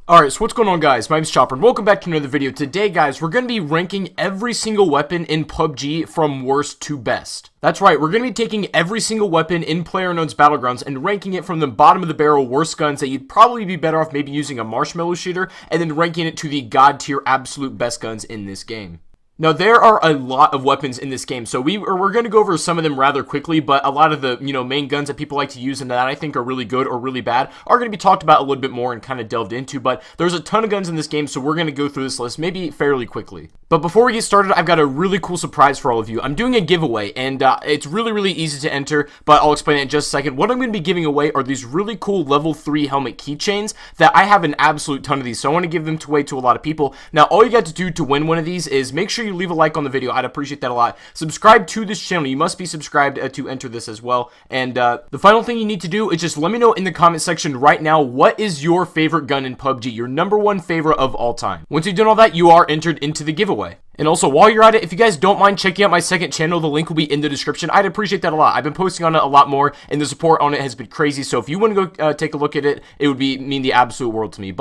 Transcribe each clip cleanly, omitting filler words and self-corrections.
Alright, so what's going on, guys? My name's Chopper and welcome back to another video. Today, guys, we're going to be ranking every single weapon in PUBG from worst to best. That's right, we're going to be taking every single weapon in PlayerUnknown's Battlegrounds and ranking it from the bottom of the barrel worst guns that you'd probably be better off maybe using a marshmallow shooter, and then ranking it to the god tier absolute best guns in this game. Now, there are a lot of weapons in this game, so we're going to go over some of them rather quickly, but a lot of the, main guns that people like to use and that I think are really good or really bad are going to be talked about a little bit more and kind of delved into, but there's a ton of guns in this game, so we're going to go through this list maybe fairly quickly. But before we get started, I've got a really cool surprise for all of you. I'm doing a giveaway, and it's really easy to enter, but I'll explain it in just a second. What I'm going to be giving away are these really cool level 3 helmet keychains that I have an absolute ton of these, so I want to give them away to a lot of people. Now, all you got to do to win one of these is make sure you leave a like on the video. I'd appreciate that a lot. Subscribe to this channel. You must be subscribed to enter this as well. And the final thing you need to do is just let me know in the comment section right now, what is your favorite gun in PUBG, your #1 favorite of all time. Once you've done all that, you are entered into the giveaway. And also, while you're at it, if you guys don't mind checking out my second channel, the link will be in the description. I'd appreciate that a lot. I've been posting on it a lot more, and the support on it has been crazy. So if you want to go take a look at it, it would mean the absolute world to me.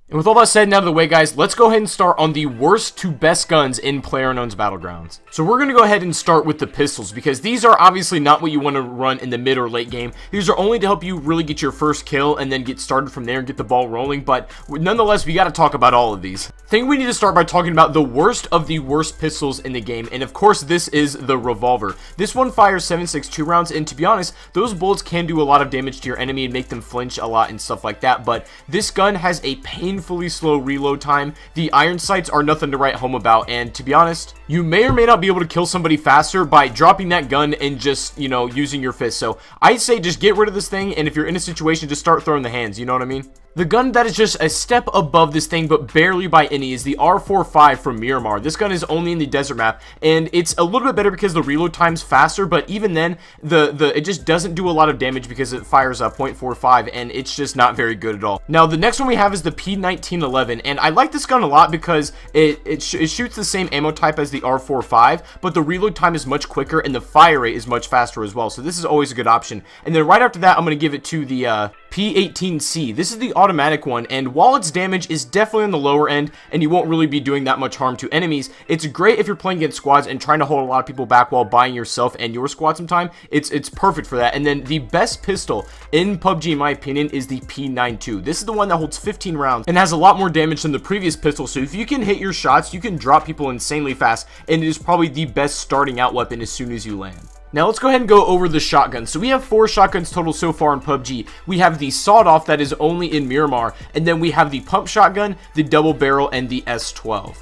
And with all that said and out of the way, guys, let's go ahead and start on the worst to best guns in PlayerUnknown's Battlegrounds. So we're going to go ahead and start with the pistols, because these are obviously not what you want to run in the mid or late game. These are only to help you really get your first kill and then get started from there and get the ball rolling, but nonetheless, we got to talk about all of these. I think we need to start by talking about the worst of the worst pistols in the game, and of course, this is the revolver. This one fires 7.62 rounds, and to be honest, those bullets can do a lot of damage to your enemy and make them flinch a lot and stuff like that, but this gun has a painfully slow reload time. The iron sights are nothing to write home about, and to be honest, you may or may not be able to kill somebody faster by dropping that gun and just, using your fist. So I'd say just get rid of this thing, and if you're in a situation, just start throwing the hands, you know what I mean? The gun that is just a step above this thing, but barely by any, is the R45 from Miramar. This gun is only in the desert map, and it's a little bit better because the reload time's faster, but even then, it just doesn't do a lot of damage because it fires a .45, and it's just not very good at all. Now, the next one we have is the P1911, and I like this gun a lot because it shoots the same ammo type as the R45, but the reload time is much quicker, and the fire rate is much faster as well, so this is always a good option. And then right after that, I'm going to give it to the P18C. This is the automatic one, and while its damage is definitely on the lower end and you won't really be doing that much harm to enemies, it's great if you're playing against squads and trying to hold a lot of people back while buying yourself and your squad some time. It's perfect for that. And then the best pistol in PUBG, in my opinion, is the P92. This is the one that holds 15 rounds and has a lot more damage than the previous pistol, so if you can hit your shots, you can drop people insanely fast, and it is probably the best starting out weapon as soon as you land. Now let's go ahead and go over the shotguns. So we have 4 shotguns total so far in PUBG. We have the sawed-off that is only in Miramar, and then we have the pump shotgun, the double barrel, and the S12.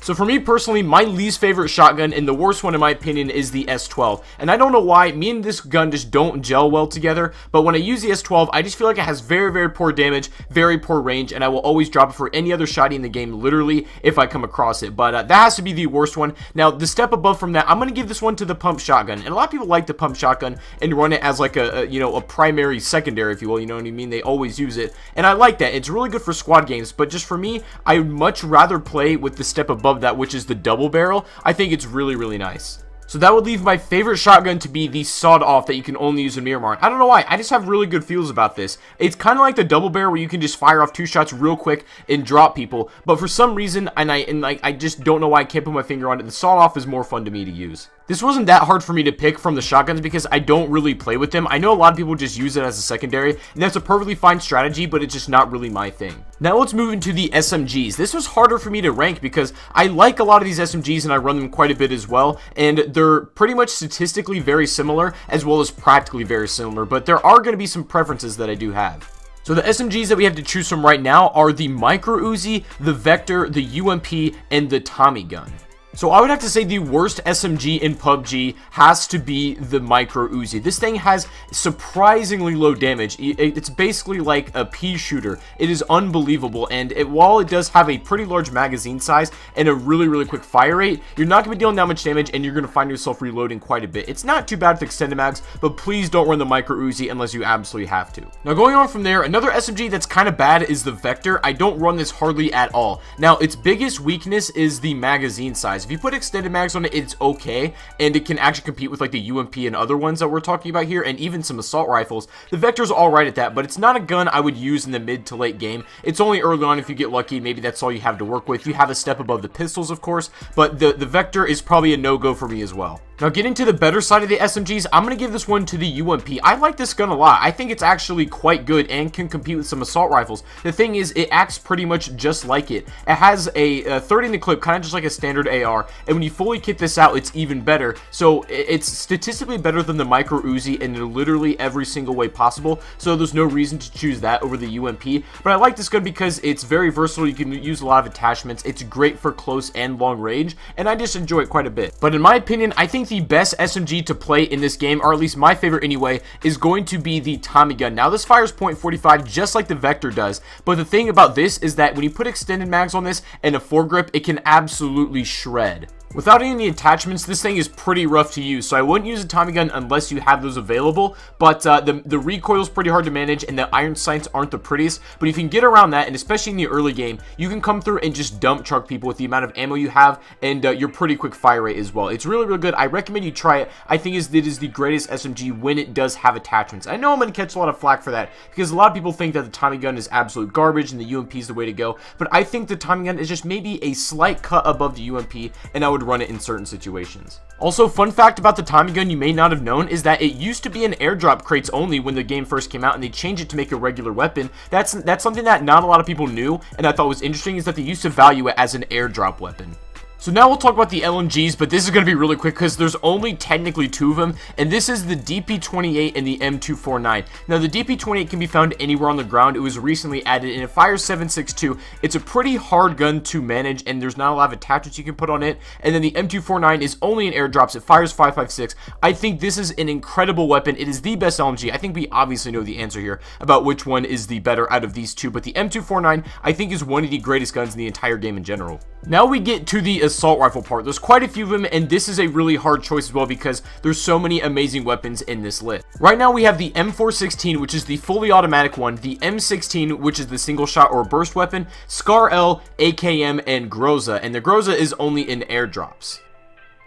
So for me personally, my least favorite shotgun and the worst one in my opinion is the S12. And I don't know why, me and this gun just don't gel well together, but when I use the S12, I just feel like it has very poor damage, very poor range, and I will always drop it for any other shotty in the game, literally, if I come across it. But that has to be the worst one. Now, the step above from that, I'm going to give this one to the pump shotgun. And a lot of people like the pump shotgun and run it as like a primary secondary, if you will, you know what I mean? They always use it. And I like that. It's really good for squad games, but just for me, I would much rather play with the step above that, which is the double barrel. I think it's really nice. So that would leave my favorite shotgun to be the sawed-off that you can only use in Miramar. I don't know why, I just have really good feels about this. It's kind of like the double barrel where you can just fire off 2 shots real quick and drop people, but for some reason, I just don't know why I can't put my finger on it, the sawed-off is more fun to me to use. This wasn't that hard for me to pick from the shotguns because I don't really play with them. I know a lot of people just use it as a secondary, and that's a perfectly fine strategy, but it's just not really my thing. Now let's move into the SMGs. This was harder for me to rank because I like a lot of these SMGs and I run them quite a bit as well, and they're pretty much statistically very similar as well as practically very similar, but there are going to be some preferences that I do have. So the SMGs that we have to choose from right now are the Micro Uzi, the Vector, the UMP, and the Tommy gun. So I would have to say the worst SMG in PUBG has to be the Micro Uzi. This thing has surprisingly low damage. It's basically like a pea shooter. It is unbelievable, and while it does have a pretty large magazine size and a really quick fire rate, you're not going to be dealing that much damage, and you're going to find yourself reloading quite a bit. It's not too bad with extended mags, but please don't run the Micro Uzi unless you absolutely have to. Now going on from there, another SMG that's kind of bad is the Vector. I don't run this hardly at all. Now its biggest weakness is the magazine size. guys. If you put extended mags on it, it's okay, and it can actually compete with like the UMP and other ones that we're talking about here, and even some assault rifles. The Vector's alright at that, but it's not a gun I would use in the mid to late game. It's only early on if you get lucky. Maybe that's all you have to work with. You have a step above the pistols, of course, but the Vector is probably a no-go for me as well. Now, getting to the better side of the SMGs, I'm going to give this one to the UMP. I like this gun a lot. I think it's actually quite good and can compete with some assault rifles. The thing is, it acts pretty much just like it. It has a 30 in the clip, kind of just like a standard AR, and when you fully kit this out, it's even better. So it's statistically better than the Micro Uzi in literally every single way possible, so there's no reason to choose that over the UMP. But I like this gun because it's very versatile. You can use a lot of attachments. It's great for close and long range, and I just enjoy it quite a bit. But in my opinion, I think the best SMG to play in this game, or at least my favorite anyway, is going to be the Tommy gun. Now, this fires .45 just like the Vector does, but the thing about this is that when you put extended mags on this and a foregrip, it can absolutely shred. Without any attachments, this thing is pretty rough to use, so I wouldn't use a Tommy gun unless you have those available, but the recoil is pretty hard to manage, and the iron sights aren't the prettiest, but if you can get around that, and especially in the early game, you can come through and just dump truck people with the amount of ammo you have, and your pretty quick fire rate as well. It's really, really good. I recommend you try it. I think it is the greatest SMG when it does have attachments. I know I'm going to catch a lot of flack for that, because a lot of people think that the Tommy gun is absolute garbage, and the UMP is the way to go, but I think the Tommy gun is just maybe a slight cut above the UMP, and I would run it in certain situations. Also, fun fact about the Tommy gun you may not have known is that it used to be an airdrop crates only when the game first came out, and they changed it to make a regular weapon. That's something that not a lot of people knew, and I thought was interesting, is that they used to value it as an airdrop weapon. So now we'll talk about the LMGs, but this is going to be really quick because there's only technically 2 of them, and this is the DP28 and the M249. Now, the DP28 can be found anywhere on the ground. It was recently added, and it fires 7.62. It's a pretty hard gun to manage, and there's not a lot of attachments you can put on it. And then the M249 is only in airdrops. It fires 5.56. I think this is an incredible weapon. It is the best LMG. I think we obviously know the answer here about which one is the better out of these two, but the M249, I think, is one of the greatest guns in the entire game in general. Now we get to the assault rifle part. There's quite a few of them, and this is a really hard choice as well because there's so many amazing weapons in this list. Right now we have the M416, which is the fully automatic one, the M16, which is the single shot or burst weapon, Scar L, AKM, and Groza, and the Groza is only in airdrops.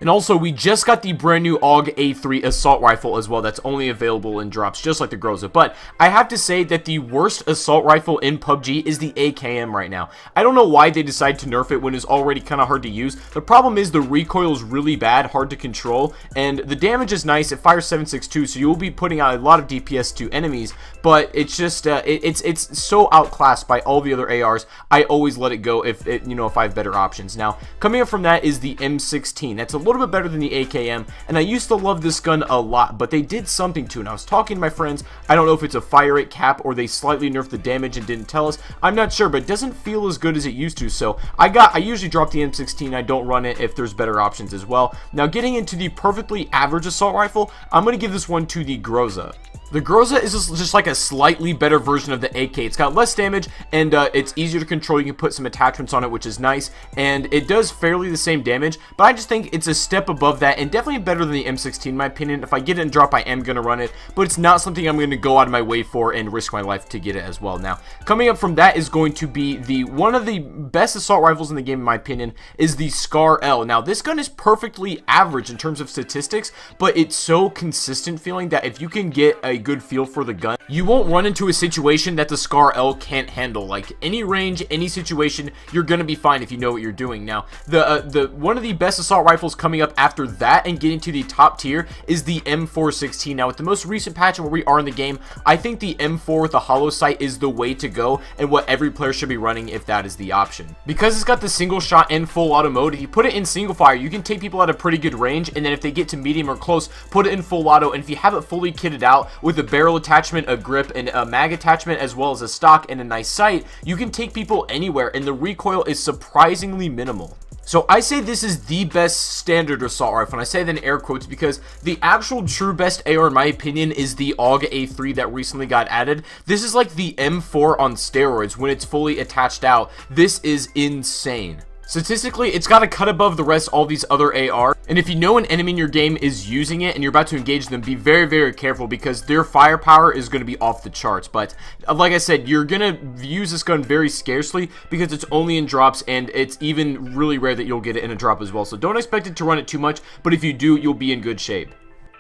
And also, we just got the brand new AUG A3 assault rifle as well. That's only available in drops, just like the Groza. But I have to say that the worst assault rifle in PUBG is the AKM right now. I don't know why they decided to nerf it when it's already kind of hard to use. The problem is the recoil is really bad, hard to control, and the damage is nice. It fires 7.62, so you'll be putting out a lot of DPS to enemies, but it's just, it's so outclassed by all the other ARs. I always let it go if I have better options. Now, coming up from that is the M16. That's a little bit better than the AKM, and I used to love this gun a lot, but they did something to it. And I was talking to my friends. I don't know if it's a fire rate cap or they slightly nerfed the damage and didn't tell us. I'm not sure, but it doesn't feel as good as it used to. So I usually drop the M16. I don't run it if there's better options as well. Now, getting into the perfectly average assault rifle, I'm going to give this one to the Groza. The Groza is just like a slightly better version of the AK. It's got less damage, and it's easier to control. You can put some attachments on it, which is nice, and it does fairly the same damage, but I just think it's a step above that, and definitely better than the M16 in my opinion. If I get it in drop, I am going to run it, but it's not something I'm going to go out of my way for and risk my life to get it as well. Now, coming up from that is going to be one of the best assault rifles in the game, in my opinion, is the Scar L. Now, this gun is perfectly average in terms of statistics, but it's so consistent feeling that if you can get a good feel for the gun, you won't run into a situation that the Scar L can't handle. Like any range, any situation, you're gonna be fine if you know what you're doing. Now, the one of the best assault rifles coming up after that and getting to the top tier is the M416. Now, with the most recent patch and where we are in the game, I think the M4 with the hollow sight is the way to go and what every player should be running if that is the option. Because it's got the single shot and full auto mode, if you put it in single fire, you can take people at a pretty good range, and then if they get to medium or close, put it in full auto, and if you have it fully kitted out with a barrel attachment, a grip, and a mag attachment, as well as a stock and a nice sight, you can take people anywhere, and the recoil is surprisingly minimal. So I say this is the best standard assault rifle, and I say that in air quotes because the actual true best AR in my opinion is the AUG A3 that recently got added. This is like the M4 on steroids when it's fully attached out. This is insane. Statistically, it's got to cut above the rest all these other AR, and if you know an enemy in your game is using it and you're about to engage them, be very, very careful because their firepower is going to be off the charts. But like I said, you're going to use this gun very scarcely because it's only in drops, and it's even really rare that you'll get it in a drop as well. So don't expect it to run it too much, but if you do, you'll be in good shape.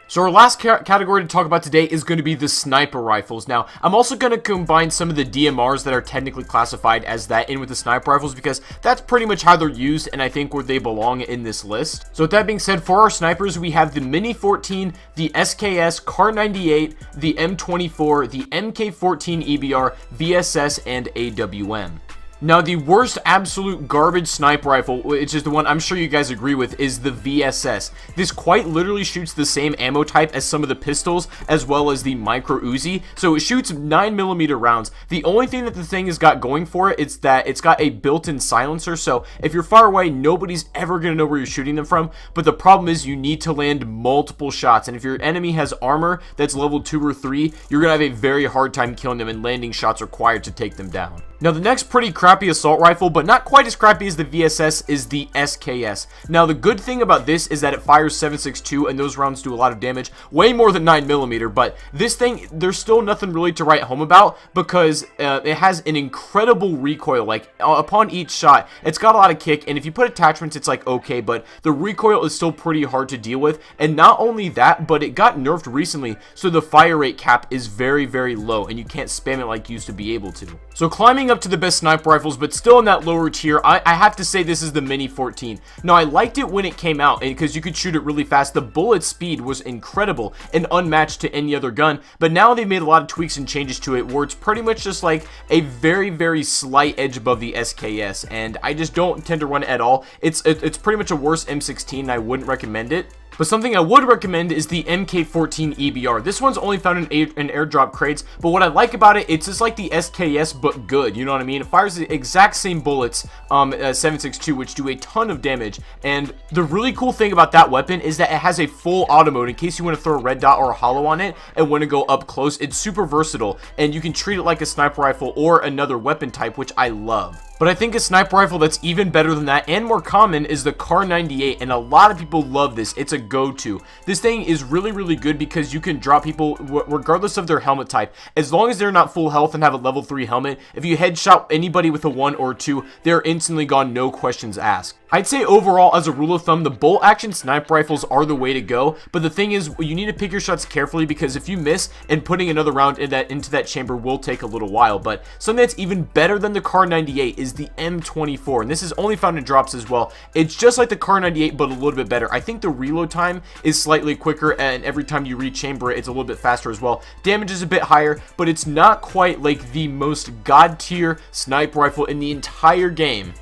So our last category to talk about today is going to be the sniper rifles. Now, I'm also going to combine some of the DMRs that are technically classified as that in with the sniper rifles because that's pretty much how they're used and I think where they belong in this list. So with that being said, for our snipers, we have the Mini 14, the SKS, Kar 98, the M24, the MK14 EBR, VSS, and AWM. Now, the worst absolute garbage sniper rifle, which is the one I'm sure you guys agree with, is the VSS. This quite literally shoots the same ammo type as some of the pistols, as well as the micro Uzi. So it shoots 9mm rounds. The only thing that the thing has got going for it is that it's got a built-in silencer. So if you're far away, nobody's ever going to know where you're shooting them from. But the problem is you need to land multiple shots. And if your enemy has armor that's level 2 or 3, you're going to have a very hard time killing them and landing shots required to take them down. Now, the next pretty crappy assault rifle, but not quite as crappy as the VSS, is the SKS. Now, the good thing about this is that it fires 7.62, and those rounds do a lot of damage, way more than 9mm, but this thing, there's still nothing really to write home about, because it has an incredible recoil. Like, upon each shot, it's got a lot of kick, and if you put attachments, it's like, okay, but the recoil is still pretty hard to deal with, and not only that, but it got nerfed recently, so the fire rate cap is very, very low, and you can't spam it like you used to be able to. So, climbing up to the best sniper rifles, but still in that lower tier, I have to say this is the Mini 14. Now, I liked it when it came out because you could shoot it really fast. The bullet speed was incredible and unmatched to any other gun, but now they've made a lot of tweaks and changes to it where it's pretty much just like a very, very slight edge above the SKS, and I just don't tend to run it at all. It's pretty much a worse M16, and I wouldn't recommend it. But something I would recommend is the MK14 EBR. This one's only found in airdrop crates, but what I like about it, it's just like the SKS, but good, you know what I mean? It fires the exact same bullets, 7.62, which do a ton of damage, and the really cool thing about that weapon is that it has a full auto mode in case you want to throw a red dot or a hollow on it and want to go up close. It's super versatile, and you can treat it like a sniper rifle or another weapon type, which I love. But I think a sniper rifle that's even better than that and more common is the Kar 98, and a lot of people love this. It's a go-to. This thing is really, really good because you can drop people regardless of their helmet type. As long as they're not full health and have a level 3 helmet, if you headshot anybody with a 1 or 2, they're instantly gone, no questions asked. I'd say overall, as a rule of thumb, the bolt action sniper rifles are the way to go, but the thing is, you need to pick your shots carefully because if you miss, and putting another round into that chamber will take a little while. But something that's even better than the Kar 98 is the M24, and this is only found in drops as well. It's just like the Kar 98, but a little bit better. I think the reload time is slightly quicker, and every time you rechamber it, it's a little bit faster as well. Damage is a bit higher, but it's not quite like the most god tier sniper rifle in the entire game.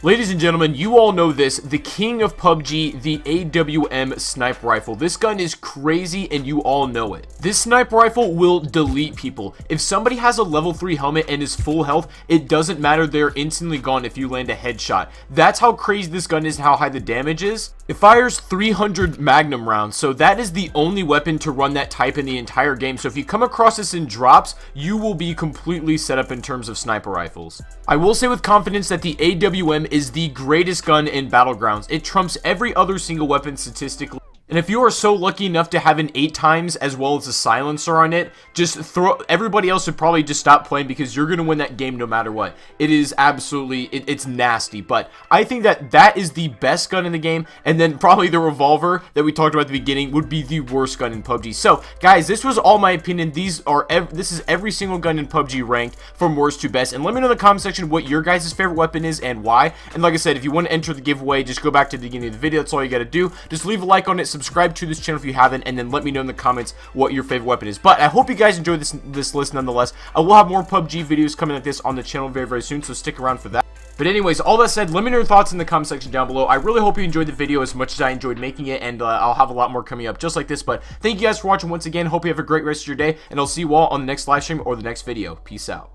Ladies and gentlemen, you all know this, the king of PUBG, the AWM sniper rifle. This gun is crazy and you all know it. This sniper rifle will delete people. If somebody has a level 3 helmet and is full health, it doesn't matter, they're instantly gone if you land a headshot. That's how crazy this gun is and how high the damage is. It fires 300 magnum rounds, so that is the only weapon to run that type in the entire game. So if you come across this in drops, you will be completely set up in terms of sniper rifles. I will say with confidence that the AWM is the greatest gun in Battlegrounds. It trumps every other single weapon statistically. And if you are so lucky enough to have an 8 times as well as a silencer on it, just everybody else would probably just stop playing because you're going to win that game no matter what. It is absolutely, it's nasty, but I think that that is the best gun in the game, and then probably the revolver that we talked about at the beginning would be the worst gun in PUBG. So, guys, this was all my opinion. This is every single gun in PUBG ranked from worst to best, and let me know in the comment section what your guys' favorite weapon is and why. And like I said, if you want to enter the giveaway, just go back to the beginning of the video. That's all you got to do. Just leave a like on it, subscribe to this channel if you haven't, and then let me know in the comments what your favorite weapon is. But I hope you guys enjoyed this list nonetheless. I will have more PUBG videos coming like this on the channel very, very soon, so stick around for that. But anyways, all that said, let me know your thoughts in the comment section down below. I really hope you enjoyed the video as much as I enjoyed making it, and I'll have a lot more coming up just like this. But thank you guys for watching once again. Hope you have a great rest of your day, and I'll see you all on the next live stream or the next video. Peace out.